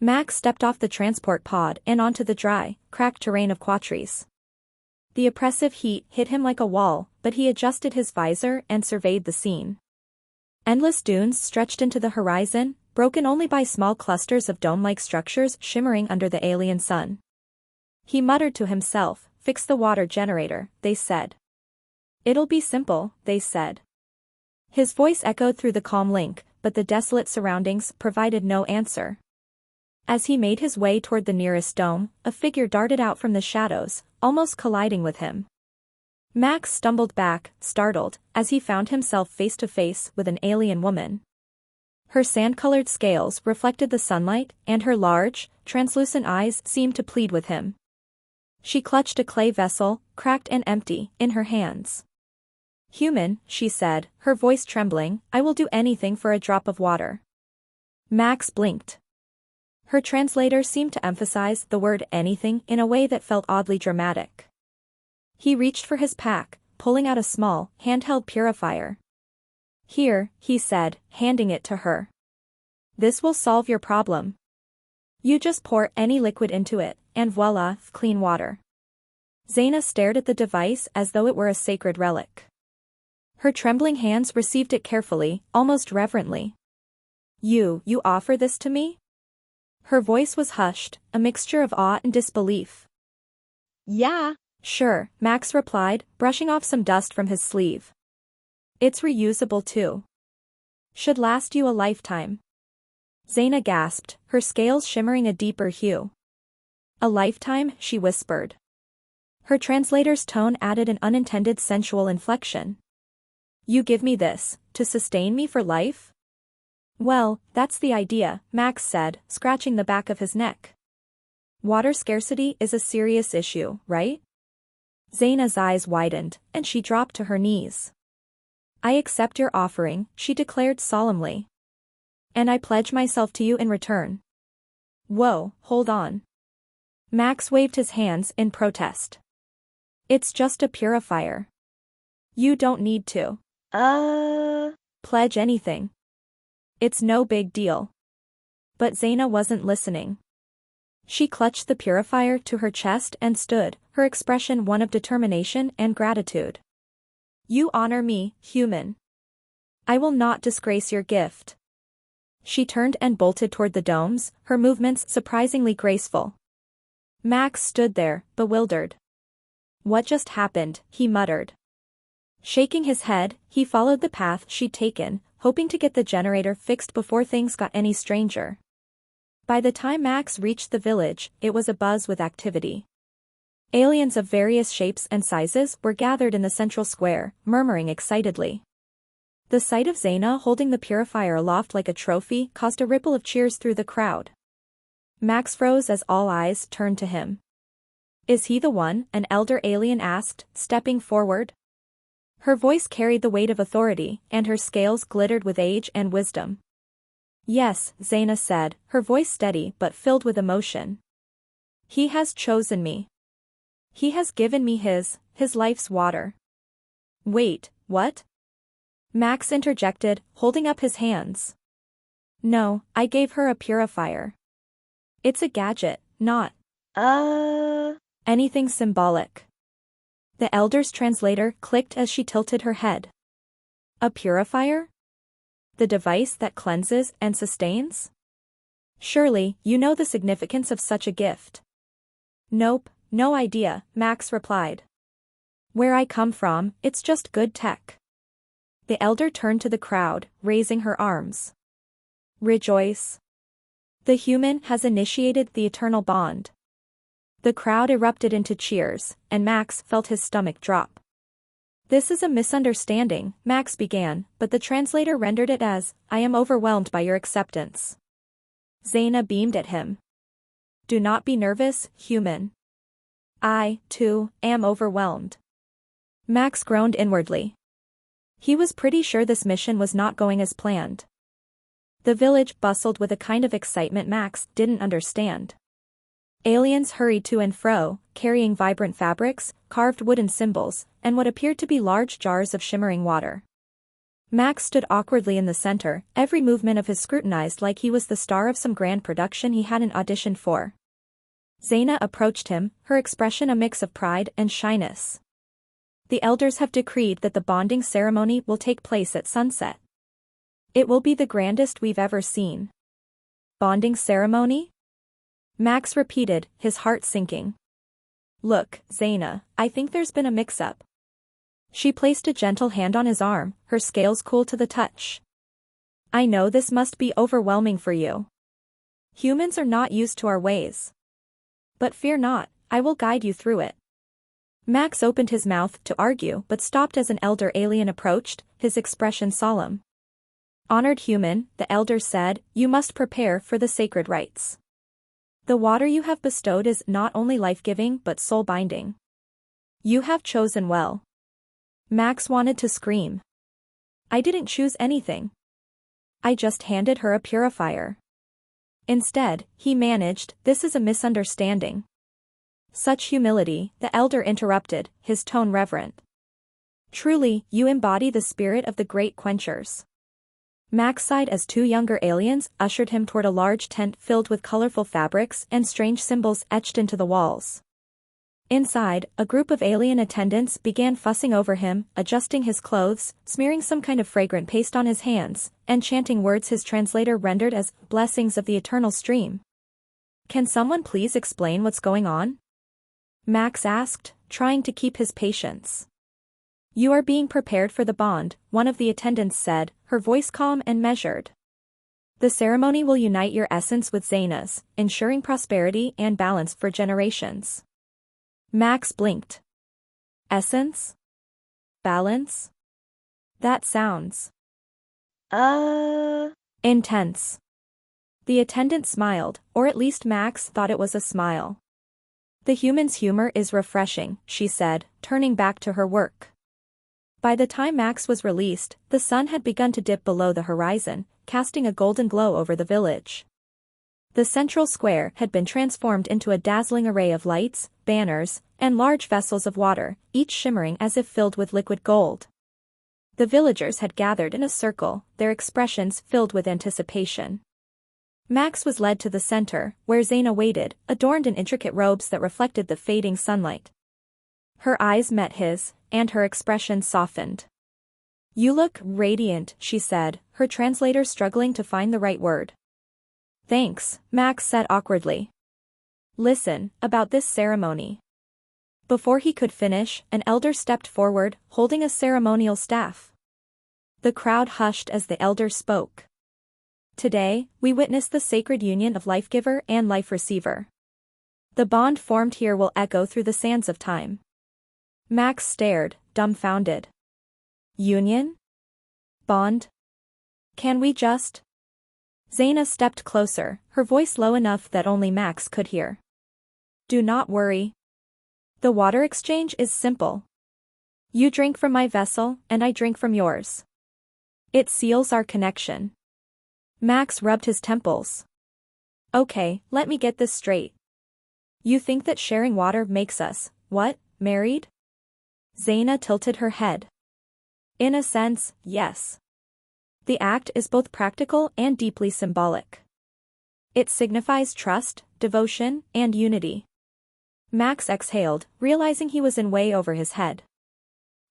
Max stepped off the transport pod and onto the dry, cracked terrain of Quatries. The oppressive heat hit him like a wall, but he adjusted his visor and surveyed the scene. Endless dunes stretched into the horizon, broken only by small clusters of dome-like structures shimmering under the alien sun. He muttered to himself, "Fix the water generator," they said. "It'll be simple," they said. His voice echoed through the calm link, but the desolate surroundings provided no answer. As he made his way toward the nearest dome, a figure darted out from the shadows, almost colliding with him. Max stumbled back, startled, as he found himself face to face with an alien woman. Her sand-colored scales reflected the sunlight, and her large, translucent eyes seemed to plead with him. She clutched a clay vessel, cracked and empty, in her hands. "Human," she said, her voice trembling, "I will do anything for a drop of water." Max blinked. Her translator seemed to emphasize the word anything in a way that felt oddly dramatic. He reached for his pack, pulling out a small, handheld purifier. "Here," he said, handing it to her. "This will solve your problem. You just pour any liquid into it, and voila, clean water." Zaina stared at the device as though it were a sacred relic. Her trembling hands received it carefully, almost reverently. You offer this to me?" Her voice was hushed, a mixture of awe and disbelief. "Yeah. "Sure," Max replied, brushing off some dust from his sleeve. "It's reusable too. Should last you a lifetime." Zaina gasped, her scales shimmering a deeper hue. "A lifetime?" she whispered. Her translator's tone added an unintended sensual inflection. "You give me this, to sustain me for life?" "Well, that's the idea," Max said, scratching the back of his neck. "Water scarcity is a serious issue, right?" Zaina's eyes widened, and she dropped to her knees. "I accept your offering," she declared solemnly. "And I pledge myself to you in return." "Whoa, hold on." Max waved his hands in protest. "It's just a purifier. You don't need to pledge anything. It's no big deal." But Zaina wasn't listening. She clutched the purifier to her chest and stood, her expression one of determination and gratitude. "You honor me, human. I will not disgrace your gift." She turned and bolted toward the domes, her movements surprisingly graceful. Max stood there, bewildered. "What just happened?" he muttered. Shaking his head, he followed the path she'd taken, hoping to get the generator fixed before things got any stranger. By the time Max reached the village, it was abuzz with activity. Aliens of various shapes and sizes were gathered in the central square, murmuring excitedly. The sight of Zaina holding the purifier aloft like a trophy caused a ripple of cheers through the crowd. Max froze as all eyes turned to him. "Is he the one?" an elder alien asked, stepping forward. Her voice carried the weight of authority, and her scales glittered with age and wisdom. "Yes," Zaina said, her voice steady but filled with emotion. "He has chosen me. He has given me his life's water." "Wait, what?" Max interjected, holding up his hands. "No, I gave her a purifier. It's a gadget, not anything symbolic." The elder's translator clicked as she tilted her head. "A purifier? The device that cleanses and sustains? Surely, you know the significance of such a gift." "Nope, no idea," Max replied. "Where I come from, it's just good tech." The elder turned to the crowd, raising her arms. "Rejoice. The human has initiated the eternal bond." The crowd erupted into cheers, and Max felt his stomach drop. "This is a misunderstanding," Max began, but the translator rendered it as, "I am overwhelmed by your acceptance." Zaina beamed at him. "Do not be nervous, human. I, too, am overwhelmed." Max groaned inwardly. He was pretty sure this mission was not going as planned. The village bustled with a kind of excitement Max didn't understand. Aliens hurried to and fro, carrying vibrant fabrics, carved wooden symbols, and what appeared to be large jars of shimmering water. Max stood awkwardly in the center, every movement of his scrutinized like he was the star of some grand production he hadn't auditioned for. Zaina approached him, her expression a mix of pride and shyness. The elders have decreed that the bonding ceremony will take place at sunset. It will be the grandest we've ever seen. Bonding ceremony? Max repeated, his heart sinking. Look, Zaina, I think there's been a mix-up. She placed a gentle hand on his arm, her scales cool to the touch. I know this must be overwhelming for you. Humans are not used to our ways. But fear not, I will guide you through it. Max opened his mouth to argue but stopped as an elder alien approached, his expression solemn. Honored human, the elder said, you must prepare for the sacred rites. The water you have bestowed is not only life-giving but soul-binding. You have chosen well. Max wanted to scream. I didn't choose anything. I just handed her a purifier. Instead, he managed, this is a misunderstanding. Such humility, the elder interrupted, his tone reverent. Truly, you embody the spirit of the great quenchers. Max sighed as two younger aliens ushered him toward a large tent filled with colorful fabrics and strange symbols etched into the walls. Inside, a group of alien attendants began fussing over him, adjusting his clothes, smearing some kind of fragrant paste on his hands, and chanting words his translator rendered as blessings of the eternal stream. Can someone please explain what's going on? Max asked, trying to keep his patience. You are being prepared for the bond, one of the attendants said, her voice calm and measured. The ceremony will unite your essence with Zaina's, ensuring prosperity and balance for generations. Max blinked. Essence? Balance? That sounds intense. The attendant smiled, or at least Max thought it was a smile. The human's humor is refreshing, she said, turning back to her work. By the time Max was released, the sun had begun to dip below the horizon, casting a golden glow over the village. The central square had been transformed into a dazzling array of lights, banners, and large vessels of water, each shimmering as if filled with liquid gold. The villagers had gathered in a circle, their expressions filled with anticipation. Max was led to the center, where Zaina waited, adorned in intricate robes that reflected the fading sunlight. Her eyes met his, and her expression softened. You look radiant, she said, her translator struggling to find the right word. Thanks, Max said awkwardly. Listen, about this ceremony. Before he could finish, an elder stepped forward, holding a ceremonial staff. The crowd hushed as the elder spoke. Today, we witness the sacred union of life-giver and life-receiver. The bond formed here will echo through the sands of time. Max stared, dumbfounded. Union? Bond? Can we just? Zaina stepped closer, her voice low enough that only Max could hear. Do not worry. The water exchange is simple. You drink from my vessel, and I drink from yours. It seals our connection. Max rubbed his temples. Okay, let me get this straight. You think that sharing water makes us, what, married? Zaina tilted her head. In a sense, yes. The act is both practical and deeply symbolic. It signifies trust, devotion, and unity. Max exhaled, realizing he was in way over his head.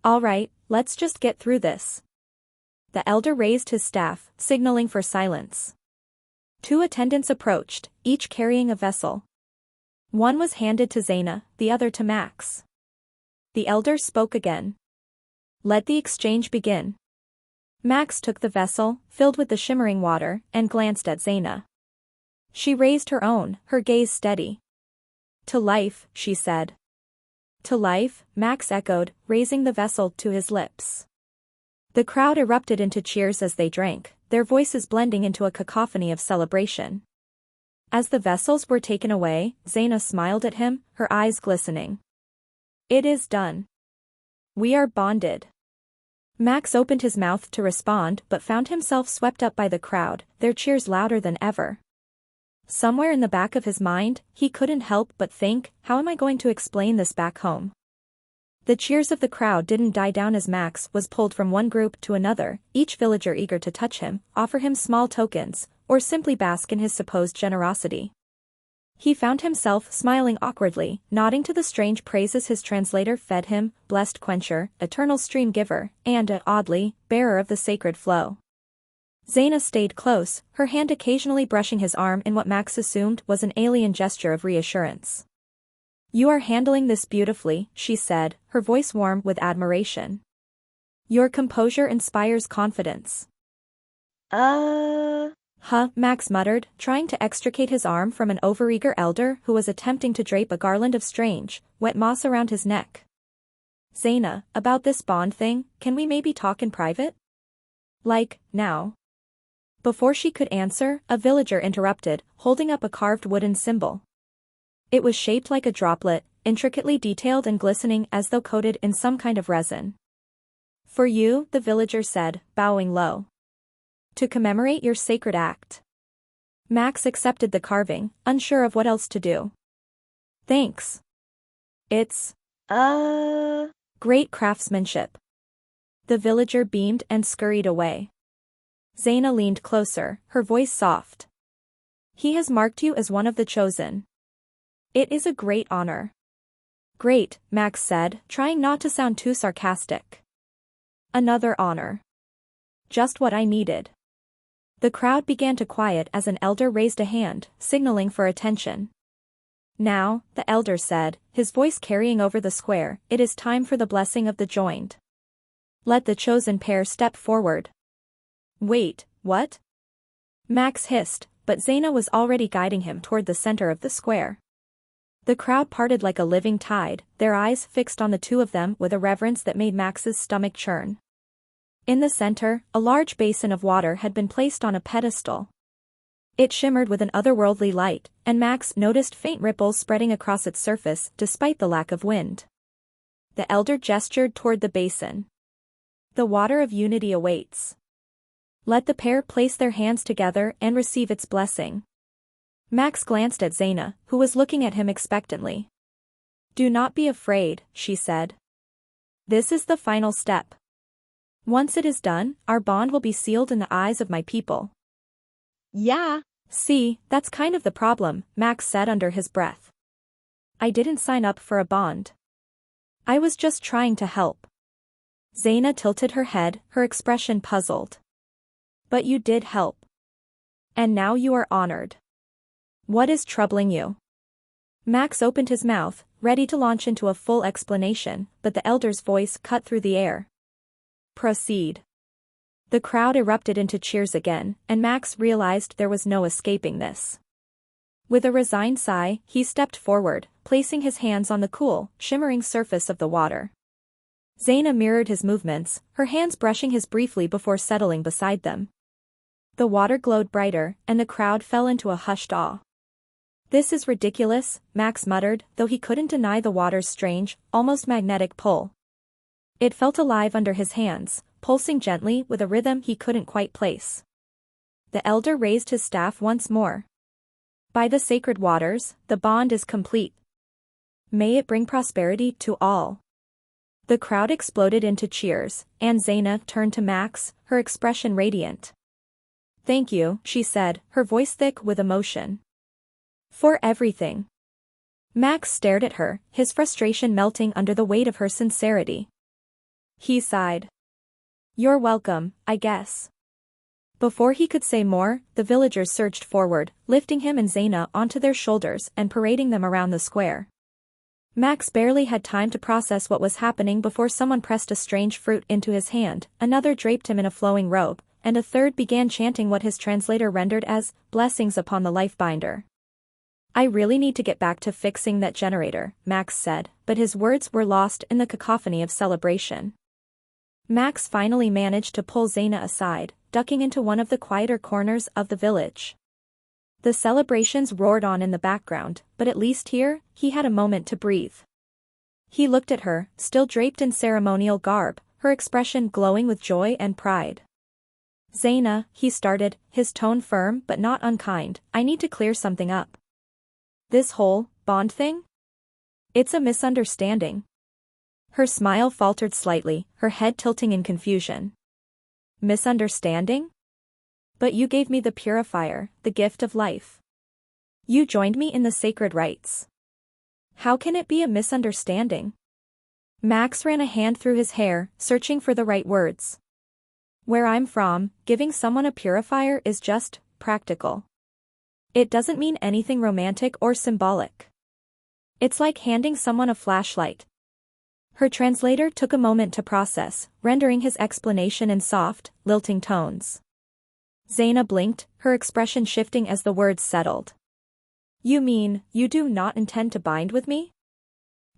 All right, let's just get through this. The elder raised his staff, signaling for silence. Two attendants approached, each carrying a vessel. One was handed to Zaina, the other to Max. The elder spoke again. Let the exchange begin. Max took the vessel, filled with the shimmering water, and glanced at Zaina. She raised her own, her gaze steady. To life, she said. To life, Max echoed, raising the vessel to his lips. The crowd erupted into cheers as they drank, their voices blending into a cacophony of celebration. As the vessels were taken away, Zaina smiled at him, her eyes glistening. It is done. We are bonded. Max opened his mouth to respond but found himself swept up by the crowd, their cheers louder than ever. Somewhere in the back of his mind, he couldn't help but think, how am I going to explain this back home? The cheers of the crowd didn't die down as Max was pulled from one group to another, each villager eager to touch him, offer him small tokens, or simply bask in his supposed generosity. He found himself smiling awkwardly, nodding to the strange praises his translator fed him, blessed quencher, eternal stream giver, and, oddly, bearer of the sacred flow. Zaina stayed close, her hand occasionally brushing his arm in what Max assumed was an alien gesture of reassurance. "You are handling this beautifully," she said, her voice warm with admiration. "Your composure inspires confidence." Max muttered, trying to extricate his arm from an overeager elder who was attempting to drape a garland of strange, wet moss around his neck. "Zaina, about this bond thing, can we maybe talk in private? Like, now?" Before she could answer, a villager interrupted, holding up a carved wooden symbol. It was shaped like a droplet, intricately detailed and glistening as though coated in some kind of resin. "For you," the villager said, bowing low. "To commemorate your sacred act." Max accepted the carving, unsure of what else to do. "Thanks. It's great craftsmanship." The villager beamed and scurried away. Zaina leaned closer, her voice soft. "He has marked you as one of the chosen. It is a great honor." "Great," Max said, trying not to sound too sarcastic. "Another honor. Just what I needed." The crowd began to quiet as an elder raised a hand, signaling for attention. "Now," the elder said, his voice carrying over the square, "it is time for the blessing of the joined. Let the chosen pair step forward." "Wait, what?" Max hissed, but Zaina was already guiding him toward the center of the square. The crowd parted like a living tide, their eyes fixed on the two of them with a reverence that made Max's stomach churn. In the center, a large basin of water had been placed on a pedestal. It shimmered with an otherworldly light, and Max noticed faint ripples spreading across its surface despite the lack of wind. The elder gestured toward the basin. "The water of unity awaits. Let the pair place their hands together and receive its blessing." Max glanced at Zaina, who was looking at him expectantly. "Do not be afraid," she said. "This is the final step. Once it is done, our bond will be sealed in the eyes of my people." Yeah. "See, that's kind of the problem," Max said under his breath. "I didn't sign up for a bond. I was just trying to help." Zaina tilted her head, her expression puzzled. "But you did help. And now you are honored. What is troubling you?" Max opened his mouth, ready to launch into a full explanation, but the elder's voice cut through the air. "Proceed." The crowd erupted into cheers again, and Max realized there was no escaping this. With a resigned sigh, he stepped forward, placing his hands on the cool, shimmering surface of the water. Zaina mirrored his movements, her hands brushing his briefly before settling beside them. The water glowed brighter, and the crowd fell into a hushed awe. "This is ridiculous," Max muttered, though he couldn't deny the water's strange, almost magnetic pull. It felt alive under his hands, pulsing gently with a rhythm he couldn't quite place. The elder raised his staff once more. "By the sacred waters, the bond is complete. May it bring prosperity to all." The crowd exploded into cheers, and Zaina turned to Max, her expression radiant. "Thank you," she said, her voice thick with emotion. "For everything." Max stared at her, his frustration melting under the weight of her sincerity. He sighed. "You're welcome, I guess." Before he could say more, the villagers surged forward, lifting him and Zaina onto their shoulders and parading them around the square. Max barely had time to process what was happening before someone pressed a strange fruit into his hand, another draped him in a flowing robe, and a third began chanting what his translator rendered as, "blessings upon the life-binder." "I really need to get back to fixing that generator," Max said, but his words were lost in the cacophony of celebration. Max finally managed to pull Zaina aside, ducking into one of the quieter corners of the village. The celebrations roared on in the background, but at least here, he had a moment to breathe. He looked at her, still draped in ceremonial garb, her expression glowing with joy and pride. "Zaina," he started, his tone firm but not unkind, "I need to clear something up. This whole bond thing? It's a misunderstanding." Her smile faltered slightly, her head tilting in confusion. Misunderstanding? But you gave me the purifier, the gift of life. You joined me in the sacred rites. How can it be a misunderstanding? Max ran a hand through his hair, searching for the right words. Where I'm from, giving someone a purifier is just practical. It doesn't mean anything romantic or symbolic. It's like handing someone a flashlight. Her translator took a moment to process, rendering his explanation in soft, lilting tones. Zaina blinked, her expression shifting as the words settled. You mean, you do not intend to bind with me?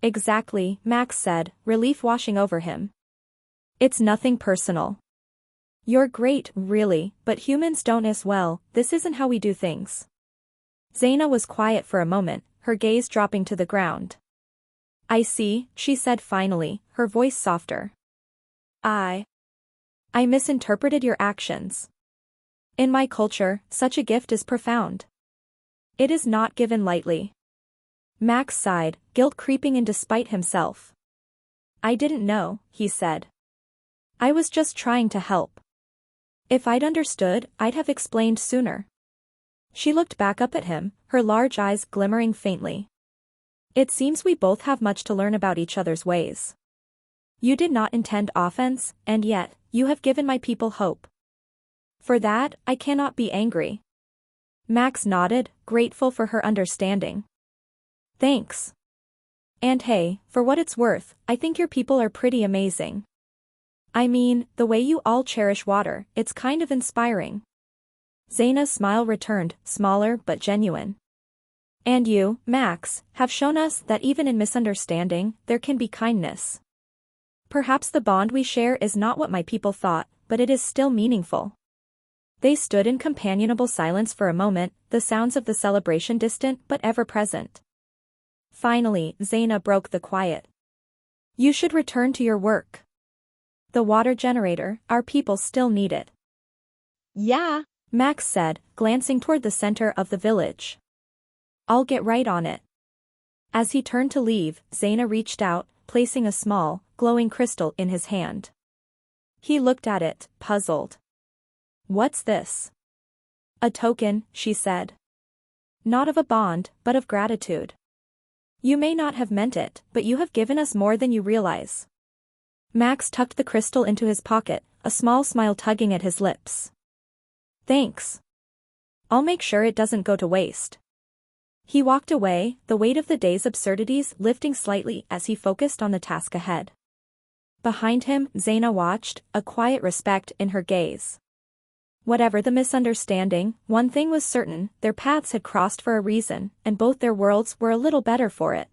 Exactly, Max said, relief washing over him. It's nothing personal. You're great, really, but humans don't as well, this isn't how we do things. Zaina was quiet for a moment, her gaze dropping to the ground. I see, she said finally, her voice softer. I misinterpreted your actions. In my culture, such a gift is profound. It is not given lightly. Max sighed, guilt creeping in despite himself. I didn't know, he said. I was just trying to help. If I'd understood, I'd have explained sooner. She looked back up at him, her large eyes glimmering faintly. It seems we both have much to learn about each other's ways. You did not intend offense, and yet, you have given my people hope. For that, I cannot be angry. Max nodded, grateful for her understanding. Thanks. And hey, for what it's worth, I think your people are pretty amazing. I mean, the way you all cherish water, it's kind of inspiring. Zaina's smile returned, smaller but genuine. And you, Max, have shown us that even in misunderstanding, there can be kindness. Perhaps the bond we share is not what my people thought, but it is still meaningful. They stood in companionable silence for a moment, the sounds of the celebration distant but ever present. Finally, Zaina broke the quiet. You should return to your work. The water generator, our people still need it. Yeah, Max said, glancing toward the center of the village. I'll get right on it. As he turned to leave, Zaina reached out, placing a small, glowing crystal in his hand. He looked at it, puzzled. What's this? A token, she said. Not of a bond, but of gratitude. You may not have meant it, but you have given us more than you realize. Max tucked the crystal into his pocket, a small smile tugging at his lips. Thanks. I'll make sure it doesn't go to waste. He walked away, the weight of the day's absurdities lifting slightly as he focused on the task ahead. Behind him, Zaina watched, a quiet respect in her gaze. Whatever the misunderstanding, one thing was certain, their paths had crossed for a reason, and both their worlds were a little better for it.